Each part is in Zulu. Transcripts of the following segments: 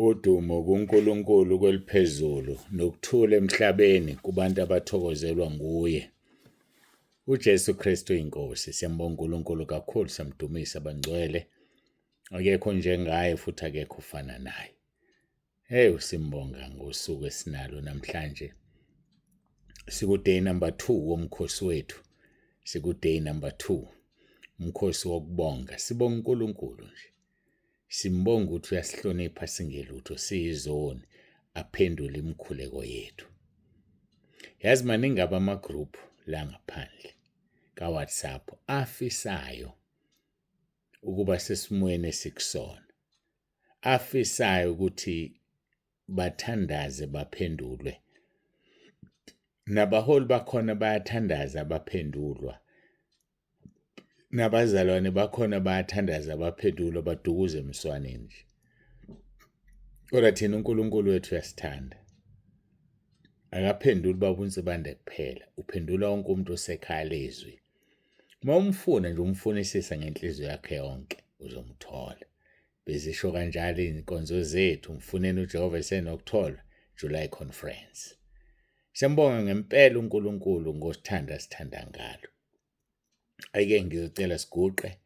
Udumo kuNkulunkulu kweliphezulu nokuthula emhlabeni kubantu abathokozelwa nguye. UJesu Kristu inkosi. Siyambonga uNkulunkulu kakhulu, siyamdumisa bangcwele. Akekho njengaye futhi akekho ufana naye. Hey, simbonga ngosuku esinalo namhlanje. Sikuday number 2 womkhosi wethu. Sikuday number 2. Umkhosi wokubonga. Sibonga uNkulunkulu nje. Simbonga ukuthi uyasihlonipha singelutho, siyizoni, aphendule imikhuleko yethu. Yazi maningi ama-group la ngaphandle ka-WhatsApp afisayo ukuba sesimweni esikusona. Afisayo ukuthi bathandaze baphendulwe. Nabaholi bakhona bayathandaza baphendulwa. Nabazalwane bakhona bayathandaza baphendulwa badukuze emswaneni nje. Kodwa thina uNkulunkulu wethu uyasithanda. Akaphenduli babunsibande kuphela, uphendula wonke umuntu osekhaya lezwi. Uma umfuna nje umfunisisa ngenhliziyo yakhe yonke uzomthola. Bezisho kanjalo inkonzo zethu, umfuneni uJehova esenokuthola, July conference. Siyambonga ngempela uNkulunkulu ngosithanda sithanda ngalo. Ake ngizocela siguqe,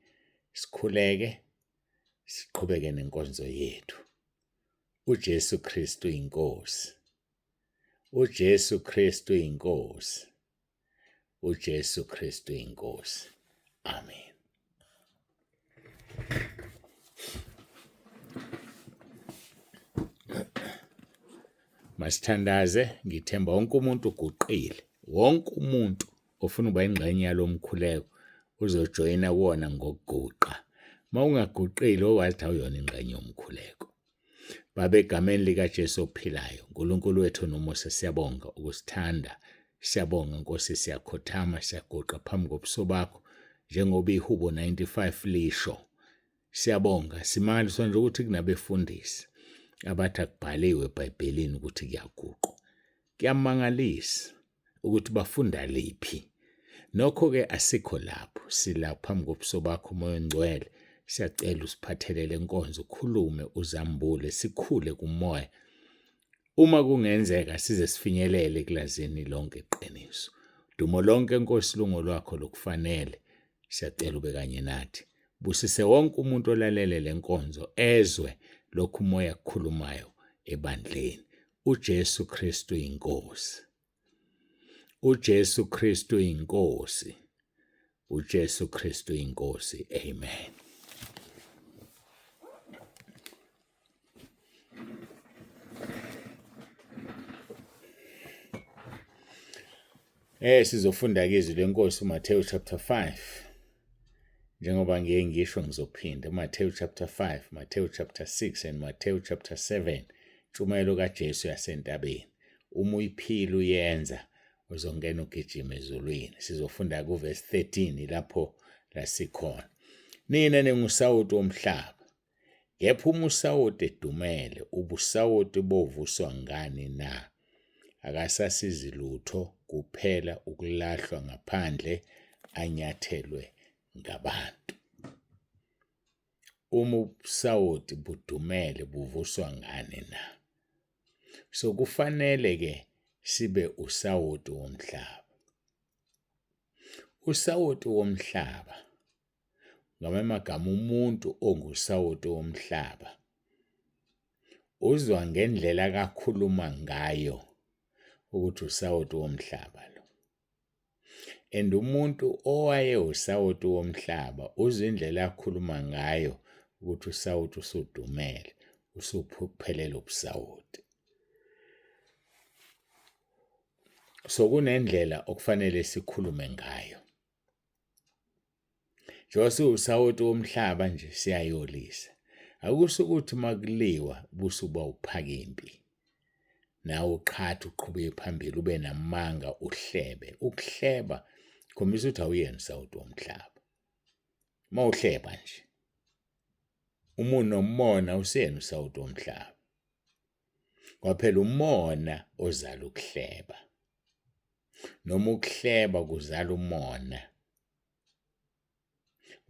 sikhuleke, siqhubeke nenkonzo yethu. uJesu Kristu inkosi. uJesu Kristu inkosi. uJesu Kristu inkosi. Amen. Masithandaze, ngithemba wonke umuntu uguqile. Wonke umuntu ofuna ukuba ingxenye yalomkhuleko uzojoyina kuwona ngokuguqa. Uma ungaguqile owazi ukuthi awuyona ingxenye yomkhuleko. Baba, egameni likaJesu ophilayo, uNkulunkulu wethu nomusa, siyabonga ukusithanda. Siyabonga Nkosi, siyakhothama, siyaguqa phambi kobuso bakho njengoba iHubo 95 lisho. Siyabonga, simangaliswa nje ukuthi kunabefundisi abathi akubhaliwe eBhayibhelini ukuthi kuyaguqwa. Kuyamangalisa ukuthi bafunda liphi. Nokho-ke asikho lapho, sila phambi kobuso bakho Moya Ongcwele. Siyacela usiphathelele inkonzo, ukhulume, uzambule, sikhule kumoya. Uma kungenzeka size sifinyelele ekulazini lonke iqiniso. Dumo lonke Nkosi lungo lwakho lokufanele. Siyacela ube kanye nathi. Busise wonke umuntu olalele lenkonzo ezwe lokhu umoya akukhulumayo ebandleni. uJesu Kristu inkosi. uJesu Kristu inkosi. uJesu Kristu inkosi. Amen. Sizofunda ke izwi lenkosi uMathewu chapter 5. Njengoba ngeke ngisho ngizophinda uMathewu chapter 5, Mathewu chapter 6 and Mathewu chapter 7. Intshumayelo kaJesu yasentabeni. Uma uyiphila uyenza uzongena ugijima ezulwini. Sizofunda kuverse 13 lapho la sikhona. Nina ningusawoti womhlaba. Kepha uma usawoti edumele, ubusawoti bovuswa ngani na? Akasasizi lutho kuphela ukulahlwa ngaphandle anyathelwe ngabantu. Uma ubusawoti budumele buvuswa ngani na? So kufanele ke sibe usawoti womhlaba. Usawoti womhlaba, ngamagama umuntu ongusawoti womhlaba, uzwa ngendlela akakhuluma ngayo ukuthi usawoti womhlaba lo. And umuntu owaye usawoti womhlaba uzwa indlela akhuluma ngayo ukuthi usawoti usudumele, usuphelele ubusawoti. So kunendlela okufanele sikhulume ngayo. Njengoba usawoti womhlaba nje siyayolisa. Akusho ukuthi makuliwa busuba uphakimpi. Nawe uqhatha uqhubeke phambili ube namanga uhlebe. Ukuhleba khombisa ukuthi awuyena usawoti womhlaba. Mawuhleba nje. Uma unomona usiyena usawoti womhlaba. Kwaphela umona ozala ukuhleba. Noma ukuhleba kuzala umona.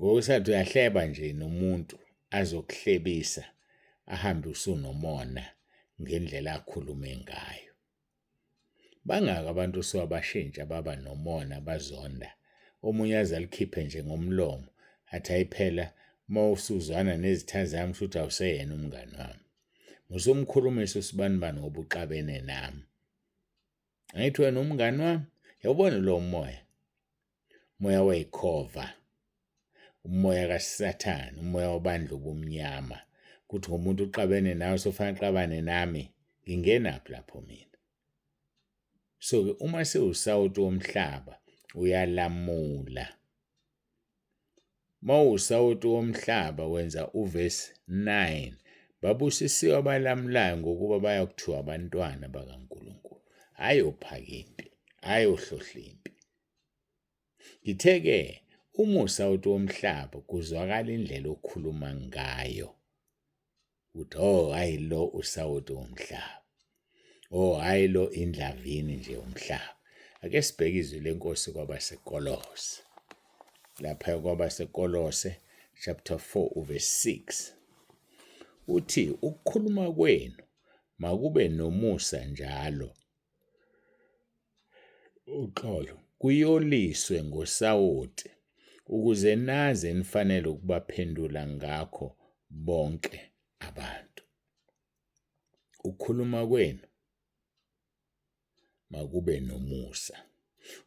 Ngokusathi uyahleba nje nomuntu azokuhlebisa ahambe usunomona ngendlela akhulume ngayo. Bangaka abantu siwabashintsha baba nomona bazonda. Omunye azalikhiphe nje ngomlomo athi ayiphela mawusuzwana nezitha zami futhi awuseyena umngani wami. Ngizomkhulumisa usibanibani ngoba uxabene nami. Angithi wena umngani wami, yawubona lo moya weyikhova, umoya kaSathane, umoya wobandla obumnyama. Kuthi ngomuntu uxabene nawe sofanele xabane nami, ngingenaphi lapho mina? So-ke uma sewusawuti womhlaba uyalamula. Mawusawuti womhlaba wenza uvesi 9. Babusisiwe abalamulayo ngokuba bayakuthiwa abantwana bakaNkulunkulu. Ayophaka impi, ayohlohla impi. Ngithe-ke uma usawuti womhlaba kuzwakala indlela okhuluma ngayo. Uthi hayi lo usawuti womhlaba. Hayi lo indlavini nje umhlaba. Ake sibheke izwi lenkosi kwabaseKolose. Lapha kwabaseKolose chapter 4 verse 6. Uthi ukukhuluma kwenu makube nomusa njalo. Uxolo, kuyoliswe ngosawoti ukuze naze nifanele ukubaphendula ngakho bonke abantu. Ukukhuluma kwenu makube nomusa.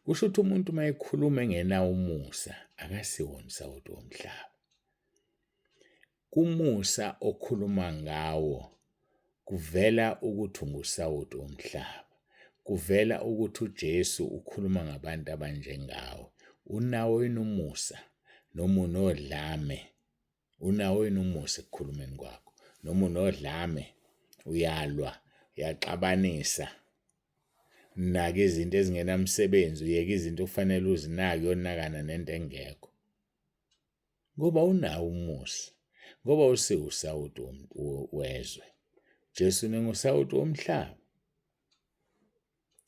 Kusho ukuthi umuntu mayekhuluma engenawo umusa akasiwona usawoti womhlaba. Kumusa okhuluma ngawo kuvela ukuthi ungusawoti womhlaba. Kuvela ukuthi uJesu ukhuluma ngabantu abanjengawe. Unawo yini umusa noma unodlame? Unawo yini umusa ekukhulumeni kwakho? Noma unodlame, uyalwa, uyaxabanisa, unaka izinto ezingenamsebenzi, uyeka izinto okufanele uzinake, uyonakana nento engekho. Ngoba unawo umusa, ngoba usewusawuti wezwe. Jesu nengusawuti womhlaba.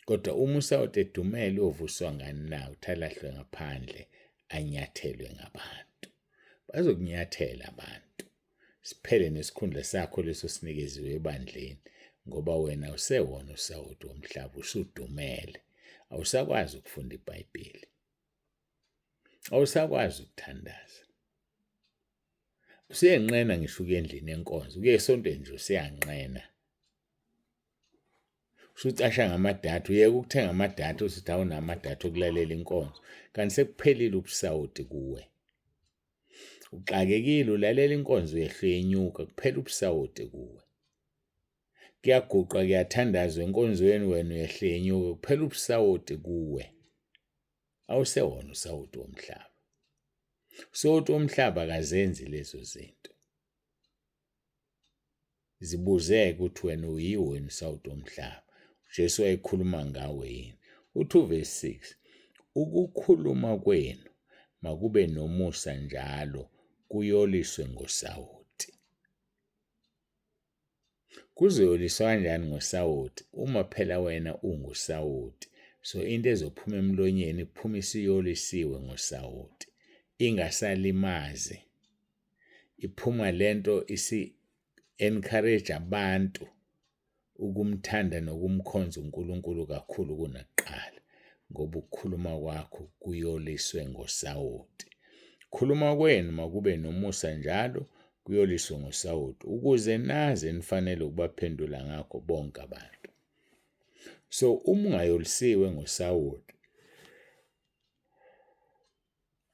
Kodwa uma usawuti edumele ovuswa ngani na uthalahlwe ngaphandle anyathelwe ngabantu. Bazokunyathela abantu. Siphele nesikhundla sakho leso sinikeziwe ebandleni ngoba wena usewona usawuti womhlaba usudumele. Awusakwazi ukufunda iBhayibheli. Awusakwazi ukuthandaza. Useyenqena ngisho endlini enkonzo. Uke esontweni nje useyanqena. Usucasha ngamadatha, uyeke ukuthenga amadatha usithi awunamadatha okulalela inkonzo. Kanti sekuphelile ubusawuti kuwe. Uxakekile ulalela inkonzo yehle yenyuka, kuphela ubusawuti kuwe. Kuyaguqwa kuyathandazwa enkonzweni wena yehle yenyuka, kuphela ubusawuti kuwe. Awusewona usawuti womhlaba. Usawuti womhlaba akazenzi lezo zinto. Zibuzeke ukuthi wena uyiwo usawuti womhlaba. Jesu wayekhuluma ngawe yini? Uthi verse 6. Ukukhuluma kwenu makube nomusa njalo kuyoliswe ngosawoti. Kuzoyoliswa kanjani ngosawoti uma phela wena ungusawoti? So into ezophuma emlonyeni iphuma isiyolisiwe ngosawoti. Ingasalimazi. Iphuma lento encourage abantu ukumthanda nokumkhonza uNkulunkulu kakhulu kunakuqala ngoba ukukhuluma kwakho kuyoliswe ngosawoti. Khuluma kwenu makube nomusa njalo kuyoliswe ngosawoti ukuze naze nifanele ukubaphendula ngakho bonke abantu. So uma ungayolisiwe ngosawoti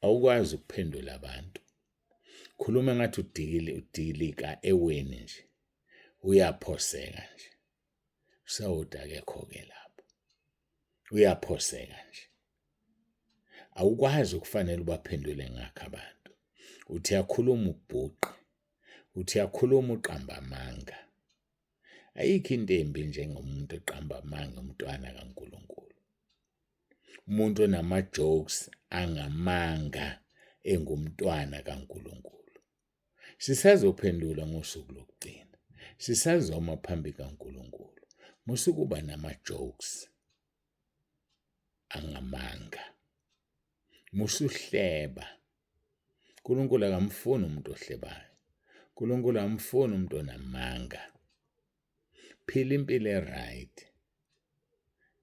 awukwazi ukuphendula abantu. Khuluma ngathi udilika eweni nje. Uyaphoseka nje. Usawoti akekho-ke lapho. Uyaphoseka nje. Awukwazi ukufanele ubaphendule ngakho abantu. Uthi yakhuluma ubhuqe. Uthi yakhuluma uqamba amanga. Ayikho into embi njengomuntu eqamba amanga umntwana kaNkulunkulu. Umuntu onama-jokes angamanga engumntwana kaNkulunkulu. Sisazophendula ngosuku lokugcina. Sisazoma phambi kaNkulunkulu. Musukuba nama-jokes angamanga. Musuhleba. uNkulunkulu akamfuni umuntu ohlebayo. uNkulunkulu amfuni umuntu onamanga. Phila impilo eright.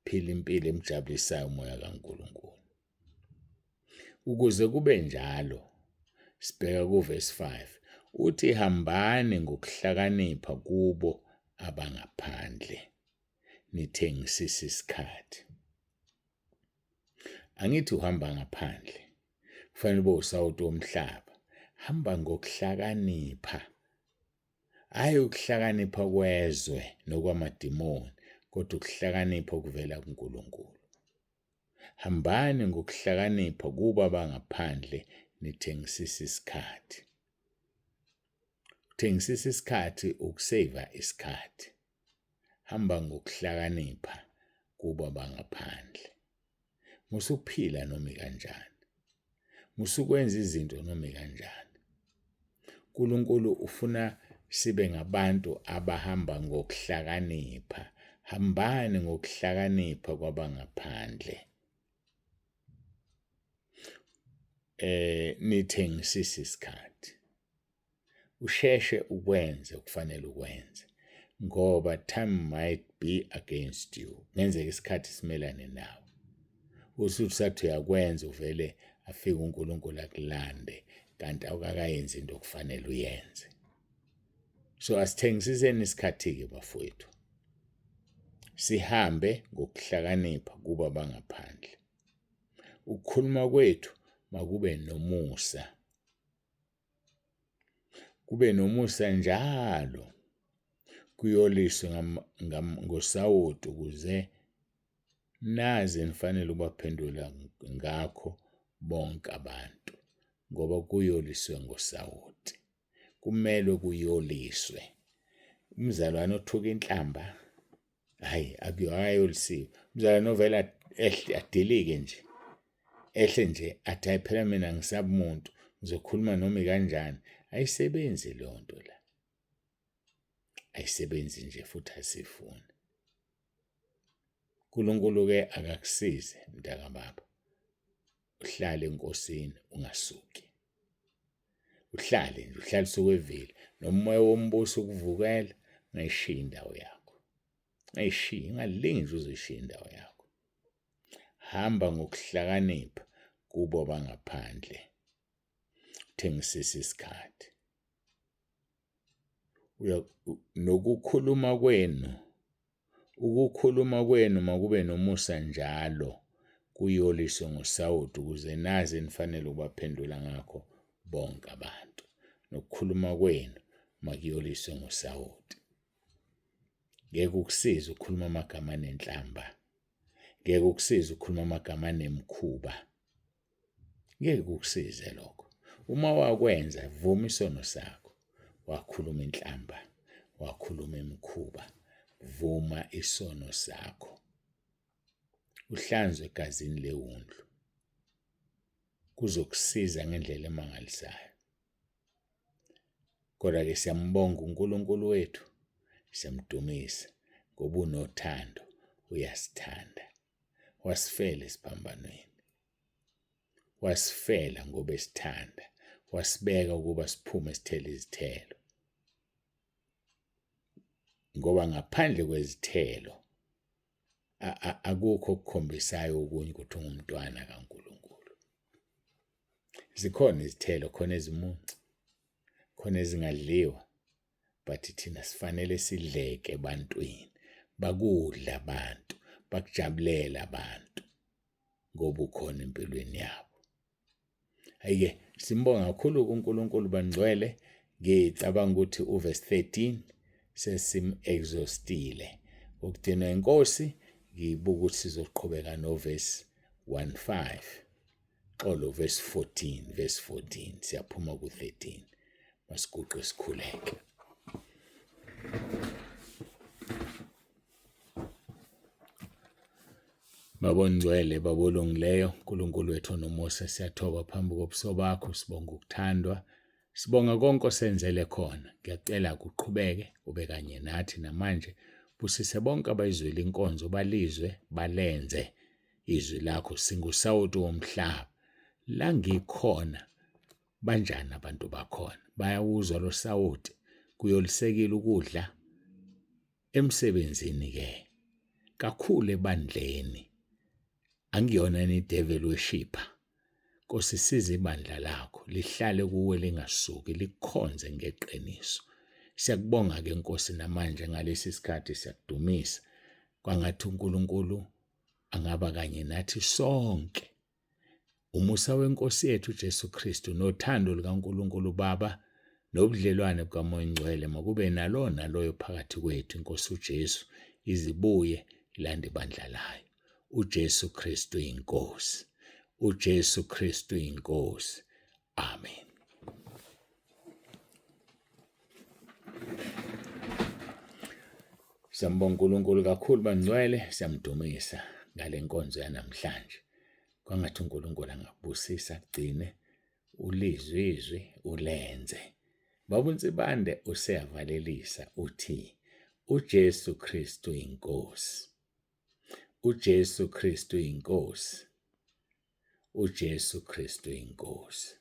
Phila impilo emjabulisayo umoya kaNkulunkulu. Ukuze kube njalo, sibheka kuverse 5. Uthi hambani ngokuhlakanipha kubo abangaphandle, nithengisise isikhathi. Angithi uhamba ngaphandle, kufanele ube usawuti womhlaba. Hamba ngokuhlakanipha. Hayi ukuhlakanipha kwezwe nokwamadimoni, kodwa ukuhlakanipha okuvela kuNkulunkulu. Hambani ngokuhlakanipha kubo abangaphandle, nithengisise isikhathi. Ukuthengisisa isikhathi ukuseva isikhathi. Hamba ngokuhlakanipha kubo abangaphandle. Musuphila noma kanjani. Musukwenza izinto noma kanjani. uNkulunkulu ufuna sibe ngabantu abahamba ngokuhlakanipha. Hambani ngokuhlakanipha kwabangaphandle. Nithengisise isikhathi. Usheshe ukwenze okufanele ukwenze, ngoba time might be against you. Ngenzeka isikhathi simelane nawe. Usuthi sathi uyakwenza uvele afike uNkulunkulu akulande kanti awukakayenzi into okufanele uyenze. So asithengisiseni isikhathi-ke bafowethu. Sihambe ngokuhlakanipha kuba bangaphandle. Ukukhuluma kwethu makube nomusa. Kube nomusa njalo. Kuyoliswe ngosawoti ukuze nazi nifanele ukubaphendula ngakho bonke abantu, ngoba kuyoliswe ngosawoti. Kumele kuyoliswe. Umzalwane othuka inhlamba, hayi akuyolisiwe. Umzalwane ovela adilike nje. Ehle nje athi hayi phela mina ngisabe umuntu, ngizokhuluma noma kanjani. Ayisebenzi leyo nto la. Ayisebenzi nje futhi asifuni. uNkulunkulu-ke akakusize mntaka baba. Uhlale enkosini ungasuki. Uhlale nje, uhlale sokwevile. Nomoya wombuso ukuvukela, ungayishiya indawo yakho. Ungayishiya, ingalingi nje uzoyishiya indawo yakho. Hamba ngokuhlakanipha kubo bangaphandle. Thengisisa isikhathi. Nokukhuluma kwenu makube nomusa njalo, kuyoliswe ngosawoti ukuze nazi nifanele ukubaphendula ngakho bonke abantu. Nokukhuluma kwenu makuyoliswe ngosawoti. Ngeke ukusize ukukhuluma amagama anenhlamba. Ngeke ukusize ukukhuluma amagama anemkhuba. Ngeke ukusize lokho. Uma wakwenza, vuma isono sakho. Wakhuluma inhlamba, wakhuluma emkhuba. Vuma isono sakho. Uhlanzwe egazini lewundlu. Kuzokusiza ngendlela emangalisayo. Kodwa-ke siyambonga uNkulunkulu wethu, siyamdumisa ngoba unothando, uyasithanda. Wasifela esiphambanweni. Wasifela ngoba esithanda. Wasibeka ukuba siphume sithele izithelo. Ngoba ngaphandle kwezithelo akukho okukhombisayo okunye ukuthi ungumntwana kaNkulunkulu. Zikhona izithelo, khona ezimuncu, khona ezingadliwa, but thina sifanele sidleke ebantwini. Bakudla abantu, bakujabulela abantu ngoba ukhona empilweni yabo. Ayike simbonga kakhulu uNkulunkulu bangcwele. Ngicabanga ukuthi uverse 13 sesim-exhaustile. Ukudinwa inkosi ngibuka ukuthi sizoqhubeka noverse 15. Xolo verse 14 siyaphuma ku13. Masiguqe sikhuleke. Babongcwele babolungileyo, uNkulunkulu wethu nomusa, siyathoba phambi kobuso bakho, sibonga ukuthandwa. Sibonga konke osenzele khona. Ngiyacela kuqhubeke ube kanye nathi namanje. Busise bonke abayizwile inkonzo balizwe balenze izwi lakho. Singusawoti womhlaba. La ngikhona banjani abantu bakhona? Bayawuzwa lo sawoti? Kuyolisekile ukudla? Emsebenzini-ke, kakhulu ebandleni, angiyona ni-devil worshipper. Nkosi, siza ibandla lakho lihlale kuwe lingasuki, likhonze ngeqiniso. Siyakubonga-ke Nkosi namanje ngalesi sikhathi siyakudumisa. Kwangathi uNkulunkulu angaba kanye nathi sonke. Umusa weNkosi yethu uJesu Kristu nothando lukaNkulunkulu Baba nobudlelwane bukaMoya Ngcwele makube nalo naloyo phakathi kwethu. Inkosi uJesu izibuye ilande ibandla layo. uJesu Kristu inkosi. uJesu Kristu inkosi. Amen. Siyambonga uNkulunkulu kakhulu bangcwele, siyamdumisa ngale nkonzo yanamhlanje. Kwangathi uNkulunkulu angakubusisa kugcine ulizwe izwi ulenze. Baba uNsibande useyavalelisa uthi uJesu Kristu inkosi. uJesu Kristu inkosi. uJesu Kristu inkosi.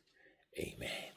Amen.